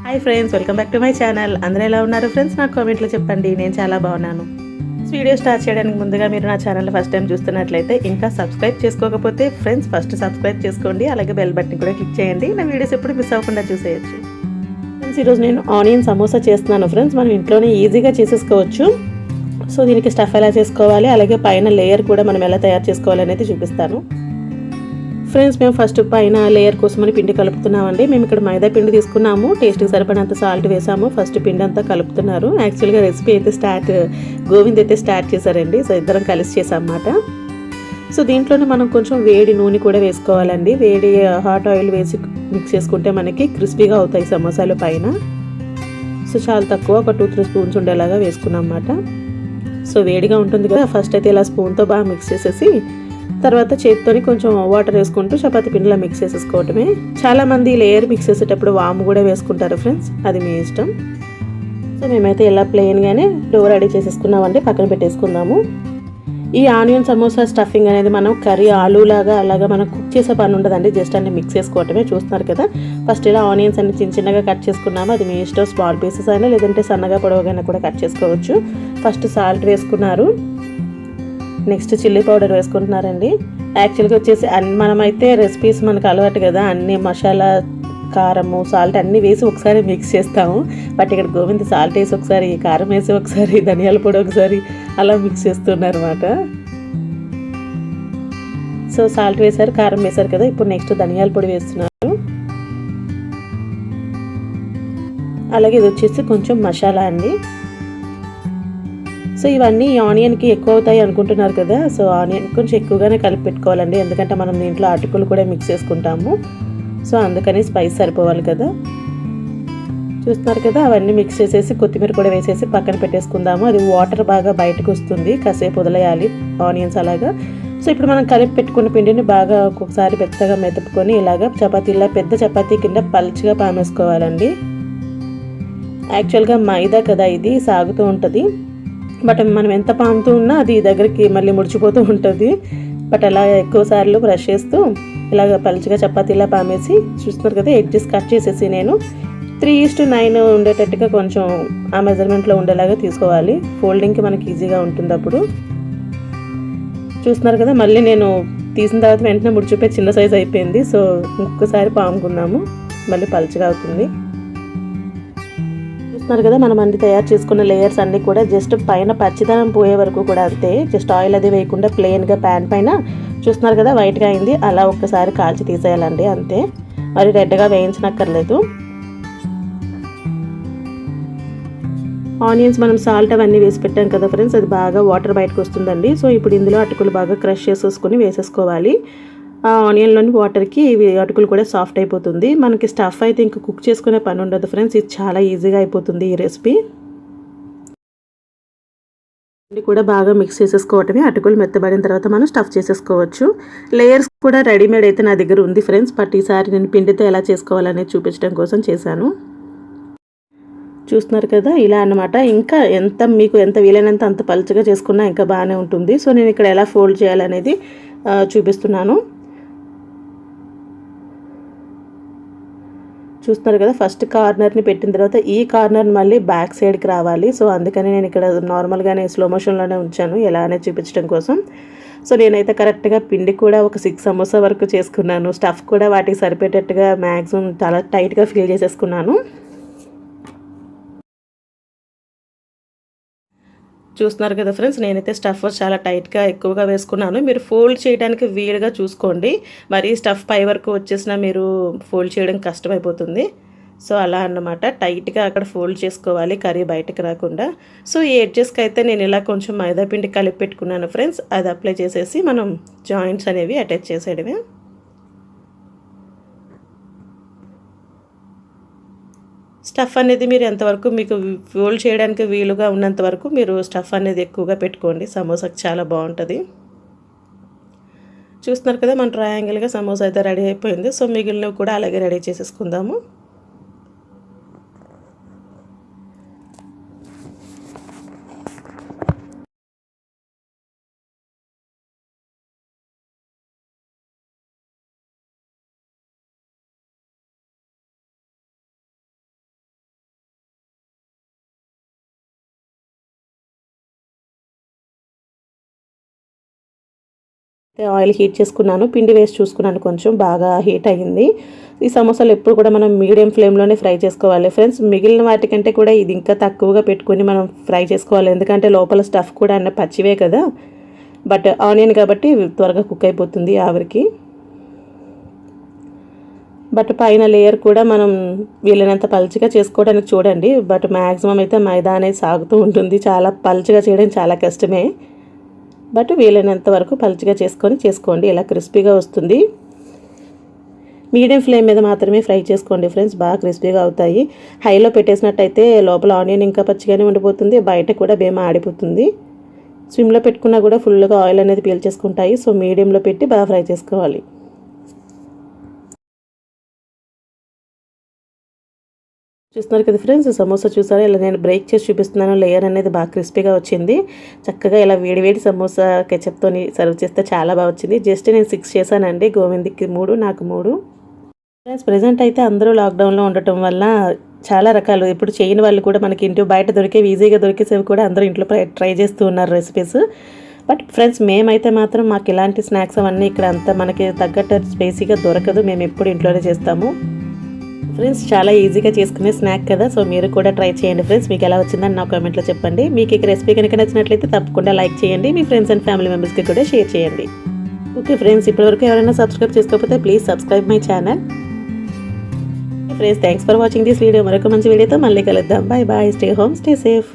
Hi friends, welcome back to my channel. అందరూ ఎలా ఉన్నారు ఫ్రెండ్స్? నాకు కామెంట్లో చెప్పండి. నేను చాలా బాగున్నాను. వీడియో స్టార్ట్ చేయడానికి ముందుగా మీరు నా ఛానల్ ఫస్ట్ టైం చూస్తున్నట్లయితే ఇంకా సబ్స్క్రైబ్ చేసుకోకపోతే ఫ్రెండ్స్ ఫస్ట్ సబ్స్క్రైబ్ చేసుకోండి. అలాగే బెల్ బటన్ కూడా క్లిక్ చేయండి. నా వీడియోస్ ఎప్పుడు మిస్ అవ్వకుండా చూసేయచ్చు. ఫ్రెండ్స్, ఈరోజు నేను ఆనియన్ సమోసా చేస్తున్నాను ఫ్రెండ్స్. మనం ఇంట్లోనే ఈజీగా చేసేసుకోవచ్చు. సో దీనికి స్టఫ్ ఎలా చేసుకోవాలి, అలాగే పైన లేయర్ కూడా మనం ఎలా తయారు చేసుకోవాలి అనేది చూపిస్తాను. ఫ్రెండ్స్, మేము ఫస్ట్ పైన లేయర్ కోసమని పిండి కలుపుతున్నామండి. మేము ఇక్కడ మైదా పిండి తీసుకున్నాము. టేస్ట్కి సరిపడినంత సాల్ట్ వేసాము. ఫస్ట్ పిండి అంతా కలుపుతున్నారు. యాక్చువల్గా రెసిపీ అయితే గోవింద్ అయితే స్టార్ట్ చేశారండి. సో ఇద్దరం కలిసి చేసామన్నమాట. సో దీంట్లోనే మనం కొంచెం వేడి నూనె కూడా వేసుకోవాలండి. వేడి హాట్ ఆయిల్ వేసి మిక్స్ చేసుకుంటే మనకి క్రిస్పీగా అవుతాయి సమోసాలు పైన. సో చాలా తక్కువ, ఒక 2-3 స్పూన్స్ ఉండేలాగా వేసుకున్నాం అన్నమాట. సో వేడిగా ఉంటుంది కదా, ఫస్ట్ అయితే ఇలా స్పూన్తో బాగా మిక్స్ చేసేసి తర్వాత చేతితోని కొంచెం వాటర్ వేసుకుంటూ చపాతీ పిండిలా మిక్స్ చేసేసుకోవటమే. చాలామంది లేయర్ మిక్స్ చేసేటప్పుడు వాము కూడా వేసుకుంటారు ఫ్రెండ్స్, అది మీ ఇష్టం. సో మేమైతే ఇలా ప్లెయిన్గానే డో రెడీ చేసేసుకున్నామండి. పక్కన పెట్టేసుకుందాము. ఈ ఆనియన్ సమోసా స్టఫింగ్ అనేది మనం కర్రీ ఆలూలాగా అలాగా మనం కుక్ చేసే పని ఉండదండి. జస్ట్ అన్ని మిక్స్ చేసుకోవటమే. చూస్తున్నారు కదా, ఫస్ట్ ఇలా ఆనియన్స్ అన్ని చిన్న చిన్నగా కట్ చేసుకున్నాము. అది మీ ఇష్టం, స్మాల్ పీసెస్ అయినా లేదంటే సన్నగా పొడవుగా కూడా కట్ చేసుకోవచ్చు. ఫస్ట్ సాల్ట్ వేసుకున్నారు. నెక్స్ట్ చిల్లీ పౌడర్ వేసుకుంటున్నారండి. యాక్చువల్గా వచ్చేసి మనమైతే రెసిపీస్ మనకు అలవాటు కదా, అన్ని మసాలా, కారము, సాల్ట్ అన్నీ వేసి ఒకసారి మిక్స్ చేస్తాము. బట్ ఇక్కడ గోవింద్ సాల్ట్ వేసి ఒకసారి, కారం వేసి ఒకసారి, ధనియాల పొడి ఒకసారి అలా మిక్స్ చేస్తున్నారు అన్నమాట. సో సాల్ట్ వేశారు, కారం వేశారు కదా, ఇప్పుడు నెక్స్ట్ ధనియాల పొడి వేస్తున్నారు. అలాగే ఇది వచ్చేసి కొంచెం మసాలా అండి. సో ఇవన్నీ ఆనియన్కి ఎక్కువ అవుతాయి అనుకుంటున్నారు కదా, సో ఆనియన్ కొంచెం ఎక్కువగానే కలిపి పెట్టుకోవాలండి. ఎందుకంటే మనం దీంట్లో అటుకులు కూడా మిక్స్ చేసుకుంటాము. సో అందుకని స్పైస్ సరిపోవాలి కదా. చూస్తున్నారు కదా, అవన్నీ మిక్స్ చేసేసి కొత్తిమీర కూడా వేసేసి పక్కన పెట్టేసుకుందాము. అది వాటర్ బాగా బయటకు వస్తుంది, కాసేపు వదిలేయాలి ఆనియన్స్ అలాగా. సో ఇప్పుడు మనం కలిపి పెట్టుకున్న పిండిని బాగా ఒక్కొక్కసారి మెత్తగా మెతుపుకొని ఇలాగా చపాతీలా పెద్ద చపాతీ కింద పల్చగా పామేసుకోవాలండి. యాక్చువల్గా మైదా కదా, ఇది సాగుతూ ఉంటుంది. బట్ మనం ఎంత పాముతూ ఉన్నా అది దగ్గరికి మళ్ళీ ముడిచిపోతూ ఉంటుంది. బట్ అలా ఎక్కువసార్లు బ్రష్ చేస్తూ ఇలాగ పలుచగా చపాతీలా పామేసి చూస్తున్నారు కదా, ఎడ్జెస్ కట్ చేసేసి నేను 3:9 ఉండేటట్టుగా కొంచెం ఆ మెజర్మెంట్లో ఉండేలాగా తీసుకోవాలి. ఫోల్డింగ్కి మనకి ఈజీగా ఉంటుంది అప్పుడు. చూస్తున్నారు కదా, మళ్ళీ నేను తీసిన తర్వాత వెంటనే ముడిచిపోయి చిన్న సైజ్ అయిపోయింది. సో ఇంకొకసారి పాముకుందాము, మళ్ళీ పలుచగా అవుతుంది. చూస్తున్నారు కదా, మనం అన్ని తయారు చేసుకున్న లేయర్స్ అన్నీ కూడా జస్ట్ పైన పచ్చిదనం పోయే వరకు కూడా అంతే. జస్ట్ ఆయిల్ అది వేయకుండా ప్లెయిన్గా ప్యాన్ పైన చూస్తున్నారు కదా వైట్గా అయింది, అలా ఒక్కసారి కాల్చి తీసేయాలండి అంతే. మరి రెడ్గా వేయించనక్కర్లేదు. ఆనియన్స్ మనం సాల్ట్ అవన్నీ వేసి పెట్టాం కదా ఫ్రెండ్స్, అది బాగా వాటర్ బయటకు వస్తుందండి. సో ఇప్పుడు ఇందులో అటుకులు బాగా క్రష్ చేసేసుకుని వేసేసుకోవాలి. ఆ ఆనియన్లోని వాటర్కి ఇవి అటుకులు కూడా సాఫ్ట్ అయిపోతుంది. మనకి స్టఫ్ అయితే ఇంకా కుక్ చేసుకునే పని ఉండదు ఫ్రెండ్స్. ఇది చాలా ఈజీగా అయిపోతుంది ఈ రెసిపీ. ఇది కూడా బాగా మిక్స్ చేసేసుకోవటమే. అటుకులు మెత్తబడిన తర్వాత మనం స్టఫ్ చేసేసుకోవచ్చు. లేయర్స్ కూడా రెడీమేడ్ అయితే నా దగ్గర ఉంది ఫ్రెండ్స్. బట్ ఈసారి నేను పిండితో ఎలా చేసుకోవాలనేది చూపించడం కోసం చేశాను. చూస్తున్నారు కదా, ఇలా అన్నమాట. ఇంకా మీకు ఎంత వీలైనంత అంత పలుచగా చేసుకున్నా ఇంకా బాగానే ఉంటుంది. సో నేను ఇక్కడ ఎలా ఫోల్డ్ చేయాలనేది చూపిస్తున్నాను. చూస్తున్నారు కదా, ఫస్ట్ కార్నర్ని పెట్టిన తర్వాత ఈ కార్నర్ మళ్ళీ బ్యాక్ సైడ్కి రావాలి. సో అందుకని నేను ఇక్కడ నార్మల్గానే స్లో మోషన్లోనే ఉంచాను, ఎలా అనేది చూపించడం కోసం. సో నేనైతే కరెక్ట్గా పిండి కూడా ఒక 6 సమోసా వరకు చేసుకున్నాను. స్టఫ్ కూడా వాటికి సరిపోయేటట్టుగా మ్యాక్సిమం చాలా టైట్గా ఫిల్ చేసేసుకున్నాను. చూస్తున్నారు కదా ఫ్రెండ్స్, నేనైతే స్టఫ్ చాలా టైట్గా ఎక్కువగా వేసుకున్నాను. మీరు ఫోల్డ్ చేయడానికి వీలుగా చూసుకోండి. మరి స్టఫ్ పై వరకు వచ్చేసినా మీరు ఫోల్డ్ చేయడం కష్టమైపోతుంది. సో అలా అన్నమాట, టైట్గా అక్కడ ఫోల్డ్ చేసుకోవాలి, కర్రీ బయటకు రాకుండా. సో ఈ ఎడ్జెస్కి అయితే నేను ఇలా కొంచెం మైదా పిండి కలిపి పెట్టుకున్నాను ఫ్రెండ్స్. అది అప్లై చేసేసి మనం జాయింట్స్ అనేవి అటాచ్ చేసేయడమే. స్టఫ్ అనేది మీరు ఎంతవరకు మీకు ఫోల్డ్ చేయడానికి వీలుగా ఉన్నంత వరకు మీరు స్టఫ్ అనేది ఎక్కువగా పెట్టుకోండి. సమోసాకి చాలా బాగుంటుంది. చూస్తున్నారు కదా, మన ట్రయాంగిల్గా సమోసా అయితే రెడీ అయిపోయింది. సో మిగిలినవి కూడా అలాగే రెడీ చేసేసుకుందాము. ఆయిల్ హీట్ చేసుకున్నాను, పిండి వేసి చూసుకున్నాను, కొంచెం బాగా హీట్ అయ్యింది. ఈ సమోసాలు ఎప్పుడు కూడా మనం మీడియం ఫ్లేమ్లోనే ఫ్రై చేసుకోవాలి ఫ్రెండ్స్. మిగిలిన వాటికంటే కూడా ఇది ఇంకా తక్కువగా పెట్టుకొని మనం ఫ్రై చేసుకోవాలి, ఎందుకంటే లోపల స్టఫ్ కూడా అన్న పచ్చివే కదా. బట్ ఆనియన్ కాబట్టి త్వరగా కుక్ అయిపోతుంది ఆవిరికి. బట్ పైన లేయర్ కూడా మనం వీలైనంత పల్చగా చేసుకోవడానికి చూడండి. బట్ మ్యాక్సిమం అయితే మైదా అనేది సాగుతూ ఉంటుంది, చాలా పల్చగా చేయడం చాలా కష్టమే. బట్ వీలైనంత వరకు పల్చగా చేసుకోండి, ఇలా క్రిస్పీగా వస్తుంది. మీడియం ఫ్లేమ్ మీద మాత్రమే ఫ్రై చేసుకోండి ఫ్రెండ్స్, బాగా క్రిస్పీగా అవుతాయి. హైలో పెట్టేసినట్టయితే లోపల ఆనియన్ ఇంకా పచ్చిగానే ఉండిపోతుంది, బయట కూడా బేమ ఆడిపోతుంది. స్విమ్లో పెట్టుకున్నా కూడా ఫుల్గా ఆయిల్ అనేది పీల్చేసుకుంటాయి. సో మీడియంలో పెట్టి బాగా ఫ్రై చేసుకోవాలి. చూస్తున్నారు కదా ఫ్రెండ్స్, సమోసా చూసారా, ఇలా నేను బ్రేక్ చేసి చూపిస్తున్నాను. లేయర్ అనేది బాగా క్రిస్పీగా వచ్చింది. చక్కగా ఇలా వేడివేడి సమోసా కెచప్తో సర్వ్ చేస్తే చాలా బాగా వచ్చింది. జస్ట్ నేను 6 చేశానండి, గోవింద్కి 3, నాకు 3. ఫ్రెండ్స్ ప్రజెంట్ అయితే అందరూ లాక్డౌన్లో ఉండటం వల్ల చాలా రకాలు ఇప్పుడు చేయని వాళ్ళు కూడా మనకి ఇంటి బయట దొరికేవి, ఈజీగా దొరికేసేవి కూడా అందరూ ఇంట్లో ట్రై చేస్తూ ఉన్నారు రెసిపీస్. బట్ ఫ్రెండ్స్ మేమైతే మాత్రం మాకు ఇలాంటి స్నాక్స్ అవన్నీ ఇక్కడ అంతా మనకి తగ్గట్టు స్పేసీగా దొరకదు, మేము ఎప్పుడు ఇంట్లోనే చేస్తాము ఫ్రెండ్స్. చాలా ఈజీగా చేసుకునే స్నాక్ కదా, సో మీరు కూడా ట్రై చేయండి ఫ్రెండ్స్. మీకు ఎలా వచ్చిందని నా కామెంట్లో చెప్పండి. మీకు ఈ రెసిపీ కనుక నచ్చినట్లయితే తప్పకుండా లైక్ చేయండి, మీ ఫ్రెండ్స్ అండ్ ఫ్యామిలీ మెంబర్స్కి కూడా షేర్ చేయండి. ఓకే ఫ్రెండ్స్, ఇప్పటివరకు ఎవరైనా సబ్స్క్రైబ్ చేసుకోకపోతే please subscribe my channel. Friends thanks for watching this video. మరొక మంచి వీడియోతో మళ్ళీ కలుద్దాం. Bye bye, stay home, stay safe.